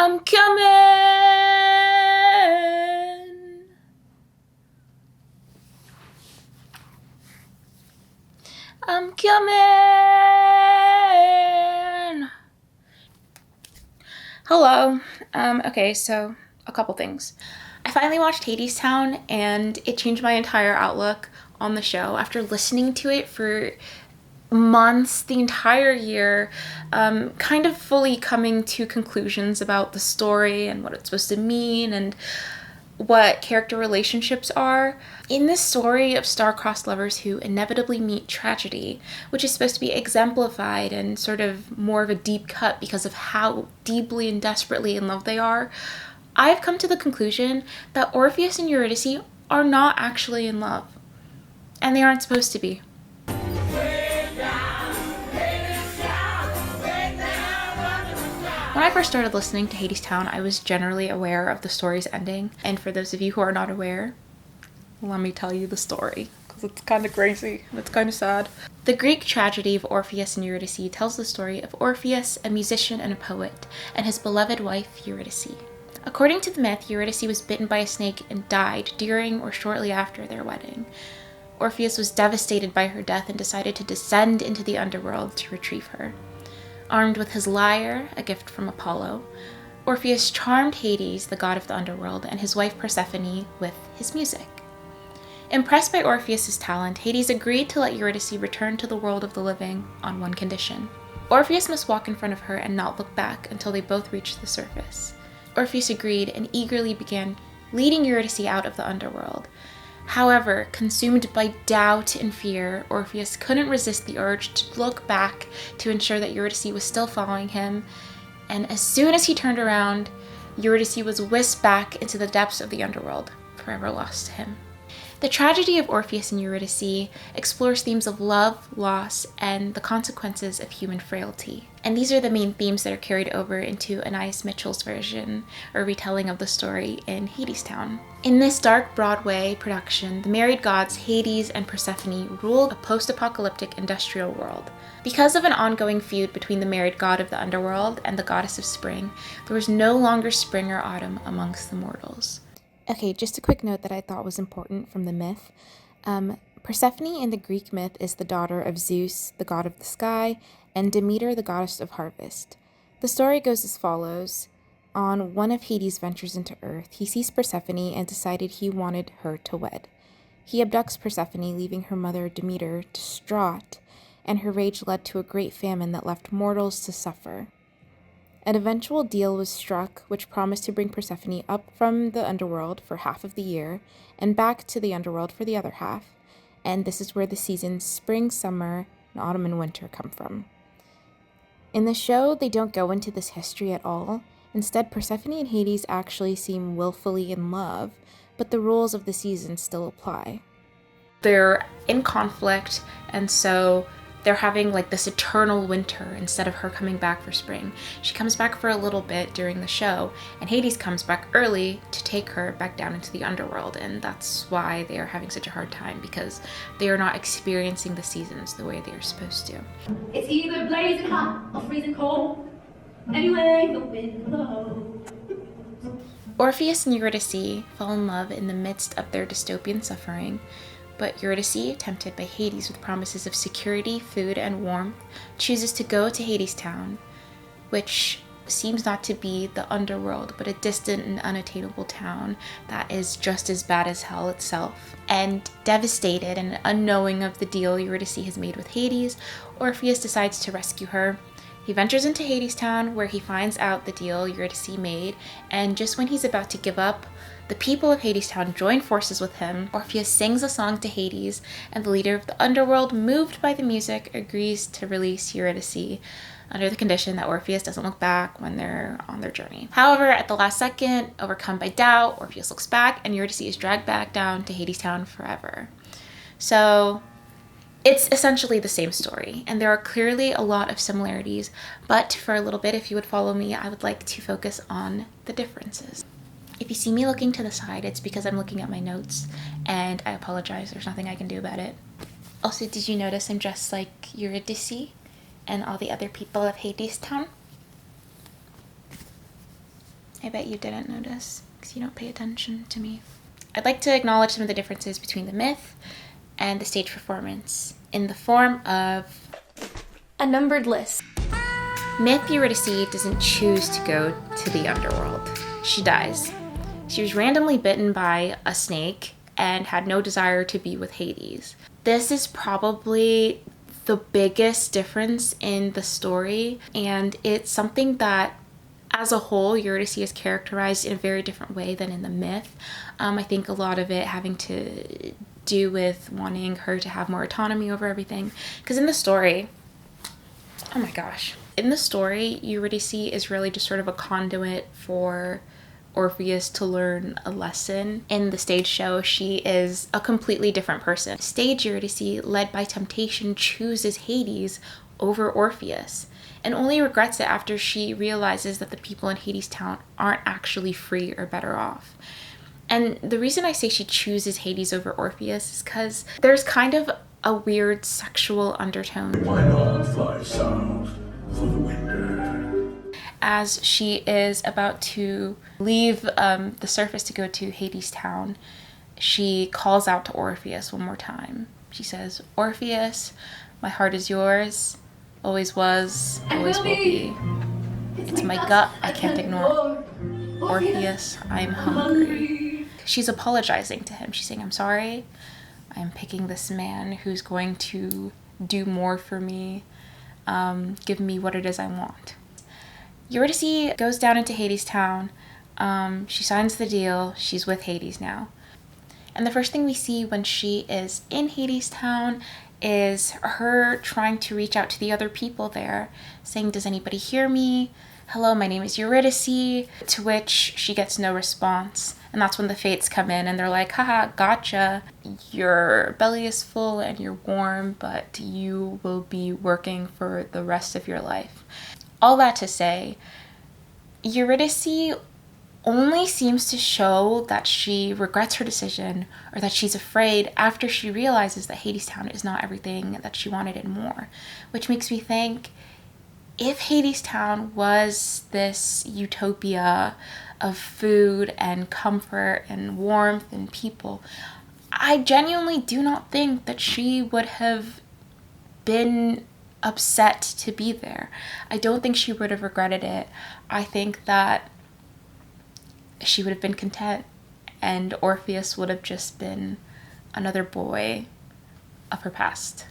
I'm coming. I'm coming. Hello. Okay, so a couple things. I finally watched HadesTown and it changed my entire outlook on the show after listening to it for months, the entire year, kind of fully coming to conclusions about the story and what it's supposed to mean and what character relationships are. In this story of star-crossed lovers who inevitably meet tragedy, which is supposed to be exemplified and sort of more of a deep cut because of how deeply and desperately in love they are, I've come to the conclusion that Orpheus and Eurydice are not actually in love. And they aren't supposed to be. When I first started listening to HadesTown, I was generally aware of the story's ending. And for those of you who are not aware, let me tell you the story, because it's kind of crazy and it's kind of sad. The Greek tragedy of Orpheus and Eurydice tells the story of Orpheus, a musician and a poet, and his beloved wife, Eurydice. According to the myth, Eurydice was bitten by a snake and died during or shortly after their wedding. Orpheus was devastated by her death and decided to descend into the underworld to retrieve her. Armed with his lyre, a gift from Apollo, Orpheus charmed Hades, the god of the underworld, and his wife Persephone with his music. Impressed by Orpheus's talent, Hades agreed to let Eurydice return to the world of the living on one condition. Orpheus must walk in front of her and not look back until they both reached the surface. Orpheus agreed and eagerly began leading Eurydice out of the underworld. However, consumed by doubt and fear, Orpheus couldn't resist the urge to look back to ensure that Eurydice was still following him, and as soon as he turned around, Eurydice was whisked back into the depths of the underworld, forever lost to him. The tragedy of Orpheus and Eurydice explores themes of love, loss, and the consequences of human frailty. And these are the main themes that are carried over into Anais Mitchell's version, or retelling of the story in HadesTown. In this dark Broadway production, the married gods Hades and Persephone ruled a post-apocalyptic industrial world. Because of an ongoing feud between the married god of the underworld and the goddess of spring, there was no longer spring or autumn amongst the mortals. Okay, just a quick note that I thought was important from the myth. Persephone in the Greek myth is the daughter of Zeus, the god of the sky, and Demeter, the goddess of harvest. The story goes as follows. On one of Hades' ventures into Earth, he sees Persephone and decided he wanted her to wed. He abducts Persephone, leaving her mother Demeter distraught, and her rage led to a great famine that left mortals to suffer. An eventual deal was struck which promised to bring Persephone up from the underworld for half of the year and back to the underworld for the other half, and this is where the seasons spring, summer, and autumn and winter come from. In the show, they don't go into this history at all. Instead, Persephone and Hades actually seem willfully in love, but the rules of the seasons still apply. They're in conflict, and so they're having like this eternal winter instead of her coming back for spring. She comes back for a little bit during the show, and Hades comes back early to take her back down into the underworld, and that's why they are having such a hard time, because they are not experiencing the seasons the way they are supposed to. It's either blazing hot or freezing cold. Anyway, the wind blows. Orpheus and Eurydice fall in love in the midst of their dystopian suffering, but Eurydice, tempted by Hades with promises of security, food, and warmth, chooses to go to HadesTown, which seems not to be the underworld, but a distant and unattainable town that is just as bad as hell itself. And devastated and unknowing of the deal Eurydice has made with Hades, Orpheus decides to rescue her. He ventures into HadesTown, where he finds out the deal Eurydice made, and just when he's about to give up, the people of HadesTown join forces with him. Orpheus sings a song to Hades, and the leader of the underworld, moved by the music, agrees to release Eurydice under the condition that Orpheus doesn't look back when they're on their journey. However, at the last second, overcome by doubt, Orpheus looks back, and Eurydice is dragged back down to HadesTown forever. So it's essentially the same story, and there are clearly a lot of similarities, but for a little bit, if you would follow me, I would like to focus on the differences. If you see me looking to the side, it's because I'm looking at my notes, and I apologize, there's nothing I can do about it. Also, did you notice I'm dressed like Eurydice and all the other people of HadesTown? I bet you didn't notice because you don't pay attention to me. I'd like to acknowledge some of the differences between the myth and the stage performance in the form of a numbered list. Myth Eurydice doesn't choose to go to the underworld. She dies. She was randomly bitten by a snake and had no desire to be with Hades. This is probably the biggest difference in the story, and it's something that as a whole, Eurydice is characterized in a very different way than in the myth. I think a lot of it having to do with wanting her to have more autonomy over everything. Because in the story, oh my gosh. In the story, Eurydice is really just sort of a conduit for Orpheus to learn a lesson. In the stage show, she is a completely different person. Stage Eurydice, led by temptation, chooses Hades over Orpheus, and only regrets it after she realizes that the people in HadesTown aren't actually free or better off. And the reason I say she chooses Hades over Orpheus is because there's kind of a weird sexual undertone. Why not fly south for the winter? As she is about to leave the surface to go to HadesTown, she calls out to Orpheus one more time. She says, "Orpheus, my heart is yours. Always was, always will be. It's my gut I can't ignore. Orpheus, I'm hungry." She's apologizing to him. She's saying, "I'm sorry. I'm picking this man who's going to do more for me, give me what it is I want." Eurydice goes down into HadesTown. She signs the deal. She's with Hades now. And the first thing we see when she is in HadesTown is her trying to reach out to the other people there, saying, "Does anybody hear me? Hello, my name is Eurydice," to which she gets no response. And that's when the fates come in and they're like, "Haha, gotcha. Your belly is full and you're warm, but you will be working for the rest of your life." All that to say, Eurydice only seems to show that she regrets her decision or that she's afraid after she realizes that HadesTown is not everything that she wanted and more. Which makes me think, if HadesTown was this utopia of food and comfort and warmth and people, I genuinely do not think that she would have been upset to be there. I don't think she would have regretted it. I think that she would have been content, and Orpheus would have just been another boy of her past.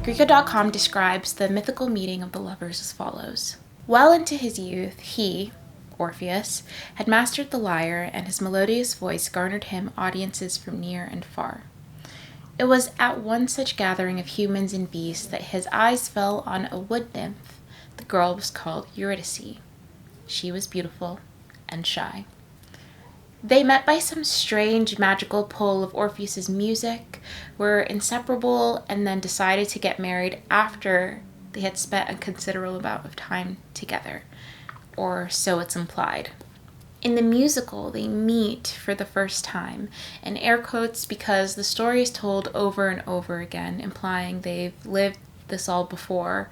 Greeko.com describes the mythical meeting of the lovers as follows. Well into his youth, he, Orpheus, had mastered the lyre, and his melodious voice garnered him audiences from near and far. It was at one such gathering of humans and beasts that his eyes fell on a wood nymph. The girl was called Eurydice. She was beautiful and shy. They met by some strange magical pull of Orpheus's music, were inseparable, and then decided to get married after they had spent a considerable amount of time together, or so it's implied. In the musical, they meet for the first time, in air quotes because the story is told over and over again, implying they've lived this all before,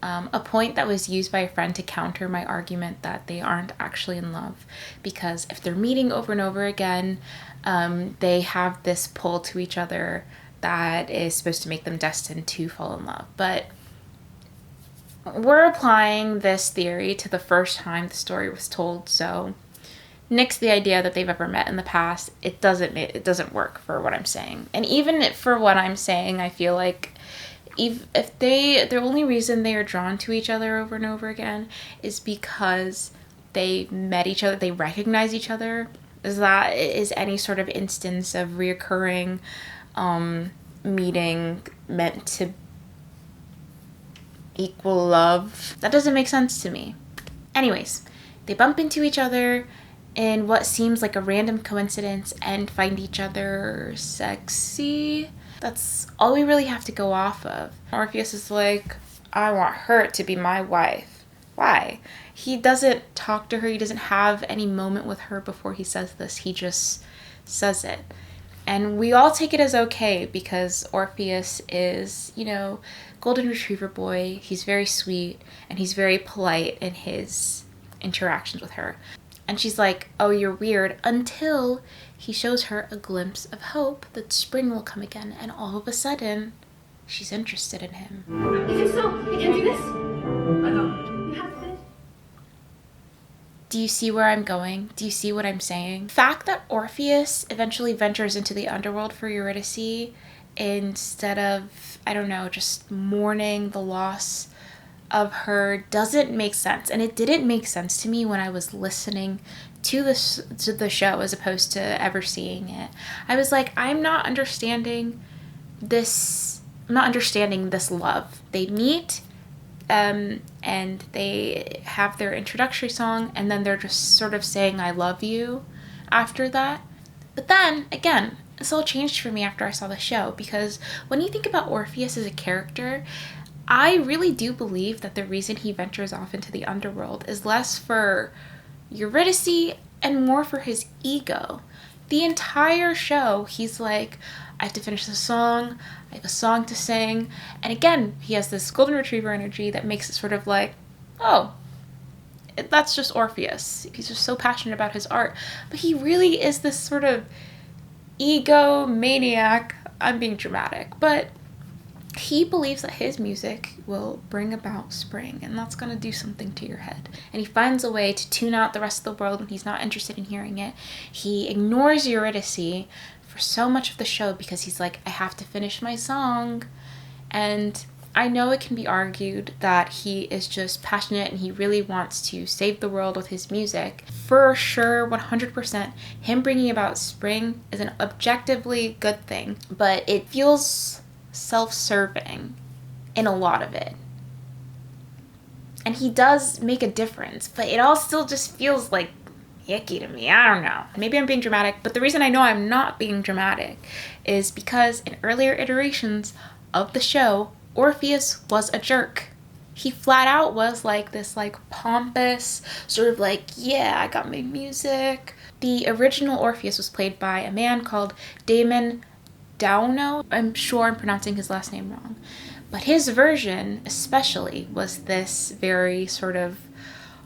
a point that was used by a friend to counter my argument that they aren't actually in love, because if they're meeting over and over again, they have this pull to each other that is supposed to make them destined to fall in love. But we're applying this theory to the first time the story was told, so nix the idea that they've ever met in the past. It doesn't work for what I'm saying. And even for what I'm saying, I feel like if the only reason they are drawn to each other over and over again is because they met each other, they recognize each other, is any sort of instance of reoccurring meeting meant to equal love. That doesn't make sense to me. Anyways, they bump into each other in what seems like a random coincidence and find each other sexy. That's all we really have to go off of. Orpheus is like, "I want her to be my wife." Why? He doesn't talk to her. He doesn't have any moment with her before he says this. He just says it. And we all take it as okay because Orpheus is, you know, golden retriever boy. He's very sweet and he's very polite in his interactions with her. And she's like, oh, you're weird, until he shows her a glimpse of hope that spring will come again. And all of a sudden, she's interested in him. You think so? You can do this? I know. You have to finish. Do you see where I'm going? Do you see what I'm saying? The fact that Orpheus eventually ventures into the underworld for Eurydice instead of, I don't know, just mourning the loss of her doesn't make sense. And it didn't make sense to me when I was listening to the show as opposed to ever seeing it. I was like, I'm not understanding this love. They meet and they have their introductory song, and then they're just sort of saying I love you after that. But then again, this all changed for me after I saw the show, because when you think about Orpheus as a character, I really do believe that the reason he ventures off into the underworld is less for Eurydice and more for his ego. The entire show, he's like, I have to finish the song, I have a song to sing. And again, he has this golden retriever energy that makes it sort of like, oh, that's just Orpheus. He's just so passionate about his art. But he really is this sort of ego maniac. I'm being dramatic, but he believes that his music will bring about spring, and that's going to do something to your head. And he finds a way to tune out the rest of the world when he's not interested in hearing it. He ignores Eurydice for so much of the show because he's like, I have to finish my song. And I know it can be argued that he is just passionate and he really wants to save the world with his music. For sure, 100%, him bringing about spring is an objectively good thing, but it feels self-serving in a lot of it. And he does make a difference, but it all still just feels like icky to me. I don't know. Maybe I'm being dramatic, but the reason I know I'm not being dramatic is because in earlier iterations of the show, Orpheus was a jerk. He flat out was like this like pompous, sort of like, yeah, I got my music. The original Orpheus was played by a man called Damon Dauno. I'm sure I'm pronouncing his last name wrong. But his version especially was this very sort of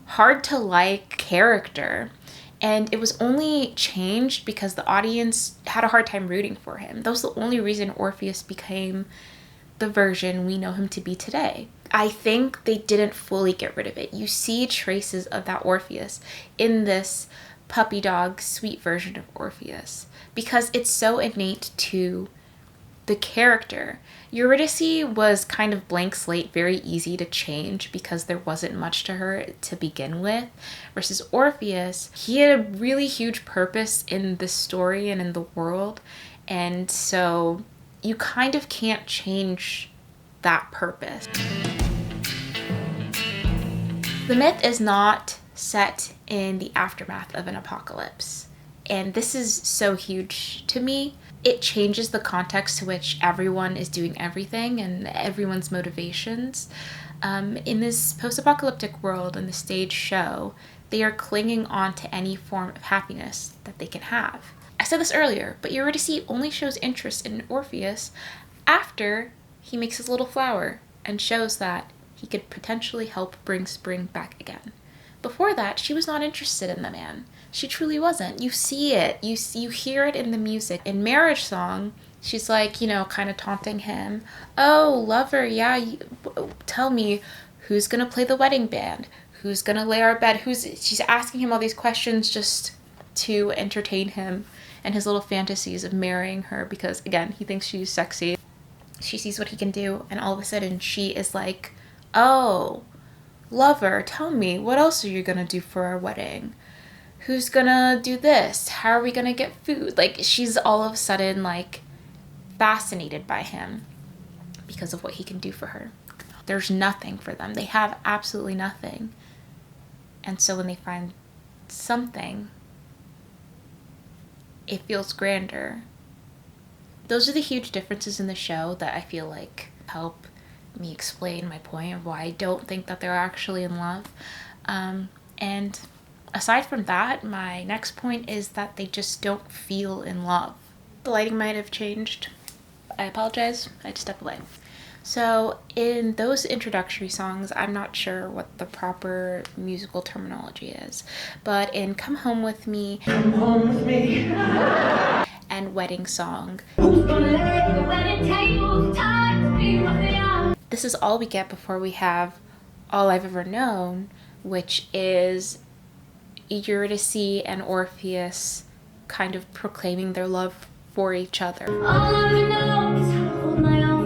hard to like character. And it was only changed because the audience had a hard time rooting for him. That was the only reason Orpheus became the version we know him to be today. I think they didn't fully get rid of it. You see traces of that Orpheus in this puppy dog sweet version of Orpheus because it's so innate to the character. Eurydice was kind of blank slate, very easy to change because there wasn't much to her to begin with, versus Orpheus, he had a really huge purpose in the story and in the world, and so you kind of can't change that purpose. The myth is not set in the aftermath of an apocalypse, and this is so huge to me. It changes the context to which everyone is doing everything and everyone's motivations. In this post-apocalyptic world, in the stage show, they are clinging on to any form of happiness that they can have. I said this earlier, but Eurydice only shows interest in Orpheus after he makes his little flower and shows that he could potentially help bring spring back again. Before that, she was not interested in the man. She truly wasn't. You see it. You hear it in the music. In Marriage Song, she's like, you know, kind of taunting him. Oh, lover, yeah, tell me, who's going to play the wedding band? Who's going to lay our bed? She's asking him all these questions just to entertain him and his little fantasies of marrying her because, again, he thinks she's sexy. She sees what he can do, and all of a sudden she is like, oh, lover, tell me, what else are you going to do for our wedding? Who's gonna do this? How are we gonna get food? Like, she's all of a sudden, like, fascinated by him because of what he can do for her. There's nothing for them. They have absolutely nothing. And so when they find something, it feels grander. Those are the huge differences in the show that I feel like help me explain my point of why I don't think that they're actually in love. And aside from that, my next point is that they just don't feel in love. The lighting might have changed. I apologize. I had to step away. So in those introductory songs, I'm not sure what the proper musical terminology is, but in Come Home With Me, Come Home With Me, and Wedding Song, this is all we get before we have All I've Ever Known, which is Eurydice and Orpheus kind of proclaiming their love for each other. All I ever know is how to hold my own.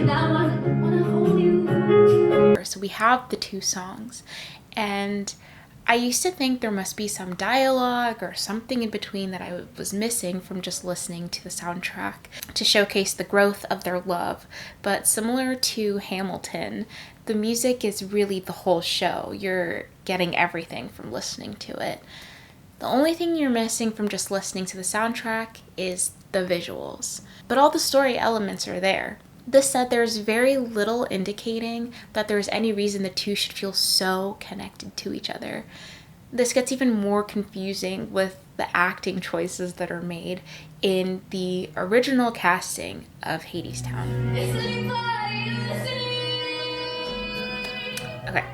Now I wanna hold you. So we have the two songs, and I used to think there must be some dialogue or something in between that I was missing from just listening to the soundtrack to showcase the growth of their love. But similar to Hamilton, the music is really the whole show. You're getting everything from listening to it. The only thing you're missing from just listening to the soundtrack is the visuals. But all the story elements are there. This said, there's very little indicating that there's any reason the two should feel so connected to each other. This gets even more confusing with the acting choices that are made in the original casting of HadesTown. Okay,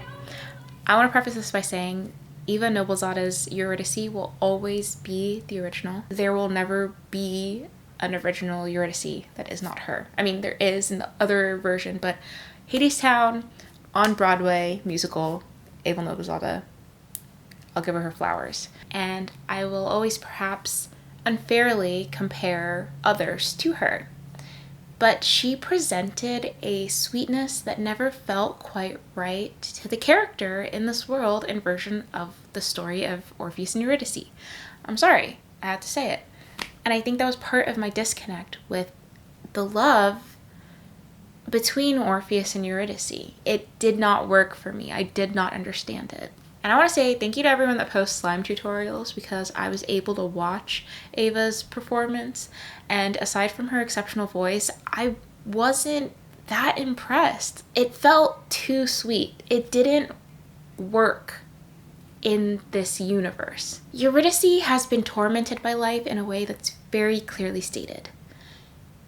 I want to preface this by saying Eva Noblezada's Eurydice will always be the original. There will never be an original Eurydice that is not her. I mean, there is in the other version, but HadesTown on Broadway musical, Eva Noblezada, I'll give her flowers. And I will always perhaps unfairly compare others to her. But she presented a sweetness that never felt quite right to the character in this world and version of the story of Orpheus and Eurydice. I'm sorry, I had to say it. And I think that was part of my disconnect with the love between Orpheus and Eurydice. It did not work for me. I did not understand it. And I want to say thank you to everyone that posts slime tutorials, because I was able to watch Ava's performance, and aside from her exceptional voice, I wasn't that impressed. It felt too sweet. It didn't work in this universe. Eurydice has been tormented by life in a way that's very clearly stated.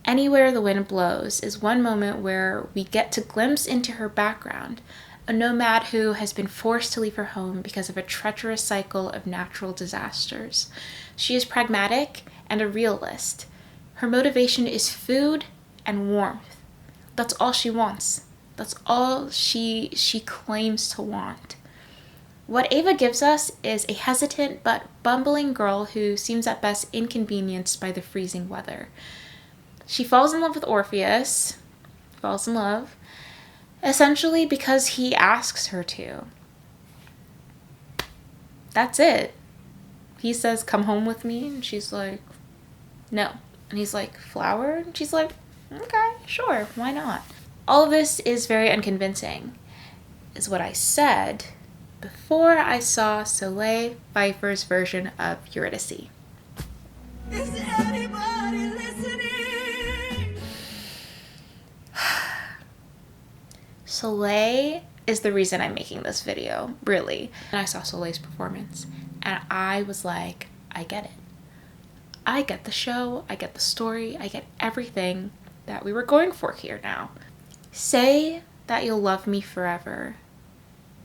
Anywhere the Wind Blows is one moment where we get to glimpse into her background, a nomad who has been forced to leave her home because of a treacherous cycle of natural disasters. She is pragmatic and a realist. Her motivation is food and warmth. That's all she wants. That's all she claims to want. What Ava gives us is a hesitant but bumbling girl who seems at best inconvenienced by the freezing weather. She falls in love with Orpheus, essentially because he asks her to. That's it. He says, "Come home with me," and she's like, "No." And he's like, "Flower?" And she's like, "Okay, sure, why not?" All of this is very unconvincing, is what I said before I saw Soleil Pfeiffer's version of Eurydice. Is anybody listening? Soleil is the reason I'm making this video, really. And I saw Soleil's performance, and I was like, I get it. I get the show, I get the story, I get everything that we were going for here now. Say that you'll love me forever.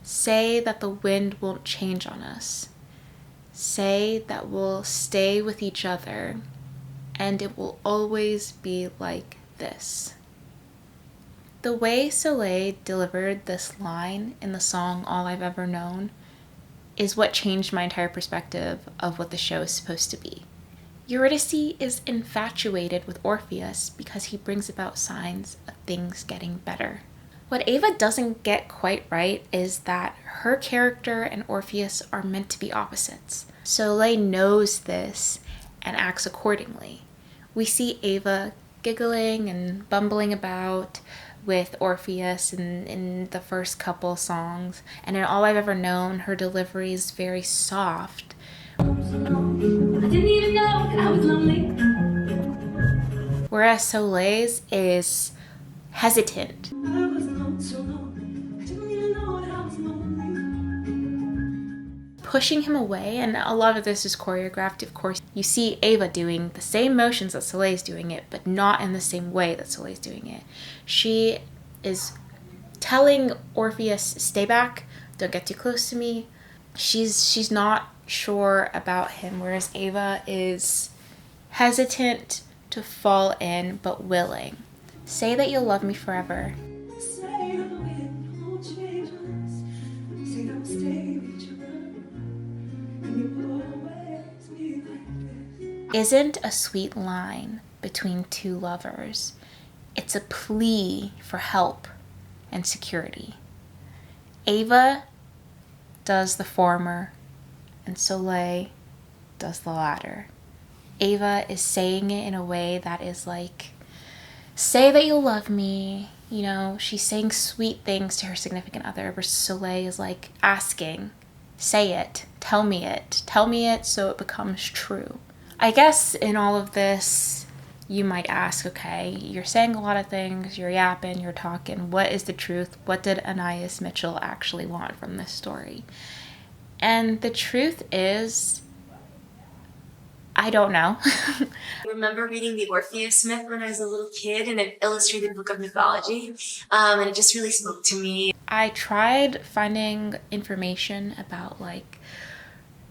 Say that the wind won't change on us. Say that we'll stay with each other, and it will always be like this. The way Soleil delivered this line in the song All I've Ever Known is what changed my entire perspective of what the show is supposed to be. Eurydice is infatuated with Orpheus because he brings about signs of things getting better. What Ava doesn't get quite right is that her character and Orpheus are meant to be opposites. Soleil knows this and acts accordingly. We see Ava giggling and bumbling about with Orpheus in the first couple songs, and in All I've Ever Known, her delivery is very soft. I didn't even know that I was lonely. Whereas Soleil's is hesitant. I was alone so long. I didn't even know that I was lonely. pushing him away, and a lot of this is choreographed. Of course, you see Ava doing the same motions that Soleil's doing it, but not in the same way that Soleil's doing it. She is telling Orpheus, stay back, don't get too close to me. She's not sure about him, whereas Ava is hesitant to fall in, but willing. Say that you'll love me forever. Say that the wind won't change us. Say that we'll stay with each other. And it will always be like this. Isn't a sweet line between two lovers. It's a plea for help and security. Ava does the former, and Soleil does the latter. Ava is saying it in a way that is like, say that you'll love me. You know, she's saying sweet things to her significant other, versus Soleil is like asking, say it, tell me it so it becomes true. I guess in all of this, you might ask, okay, you're saying a lot of things, you're yapping, you're talking, what is the truth? What did Anais Mitchell actually want from this story? And the truth is, I don't know. I remember reading the Orpheus myth when I was a little kid in an illustrated book of mythology, and it just really spoke to me. I tried finding information about like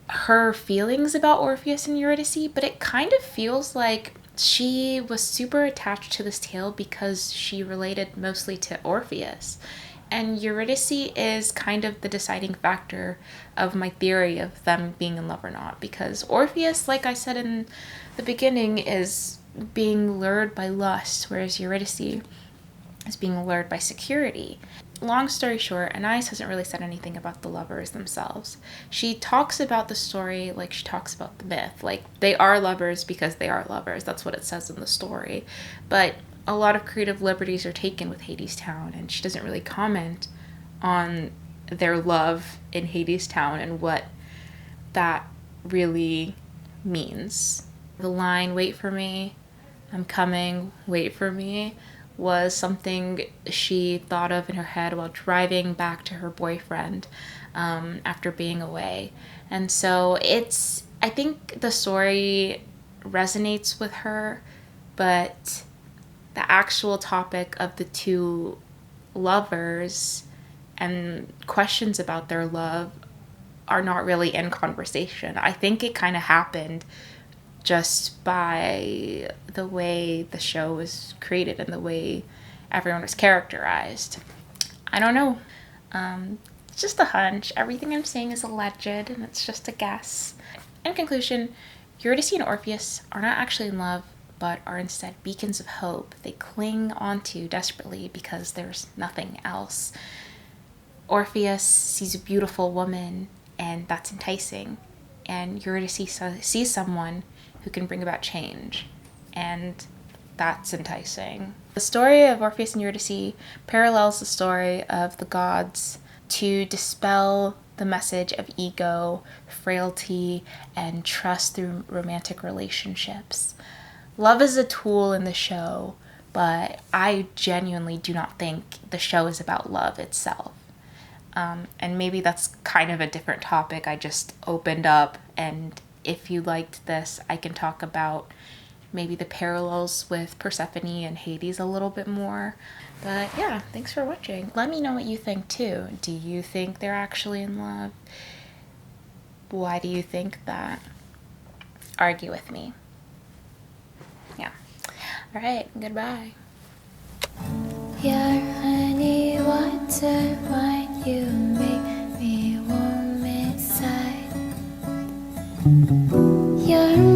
her feelings about Orpheus and Eurydice, but it kind of feels like she was super attached to this tale because she related mostly to Orpheus. And Eurydice is kind of the deciding factor of my theory of them being in love or not, because Orpheus, like I said in the beginning, is being lured by lust, whereas Eurydice is being lured by security. Long story short, Anais hasn't really said anything about the lovers themselves. She talks about the story like she talks about the myth. Like, they are lovers because they are lovers. That's what it says in the story. But a lot of creative liberties are taken with HadesTown, and she doesn't really comment on their love in HadesTown and what that really means. The line, wait for me, I'm coming, wait for me, was something she thought of in her head while driving back to her boyfriend after being away. And so I think the story resonates with her, but the actual topic of the two lovers and questions about their love are not really in conversation. I think it kind of happened just by the way the show was created and the way everyone was characterized. I don't know. It's just a hunch. Everything I'm saying is alleged, and it's just a guess. In conclusion, Eurydice and Orpheus are not actually in love, but are instead beacons of hope they cling onto desperately because there's nothing else. Orpheus sees a beautiful woman, and that's enticing, and Eurydice sees someone who can bring about change, and that's enticing. The story of Orpheus and Eurydice parallels the story of the gods to dispel the message of ego, frailty, and trust through romantic relationships. Love is a tool in the show, but I genuinely do not think the show is about love itself. And maybe that's kind of a different topic I just opened up, and if you liked this, I can talk about maybe the parallels with Persephone and Hades a little bit more. But yeah, thanks for watching. Let me know what you think too. Do you think they're actually in love? Why do you think that? Argue with me. Yeah. All right, goodbye. Your honey water wine, you make me warm inside. Your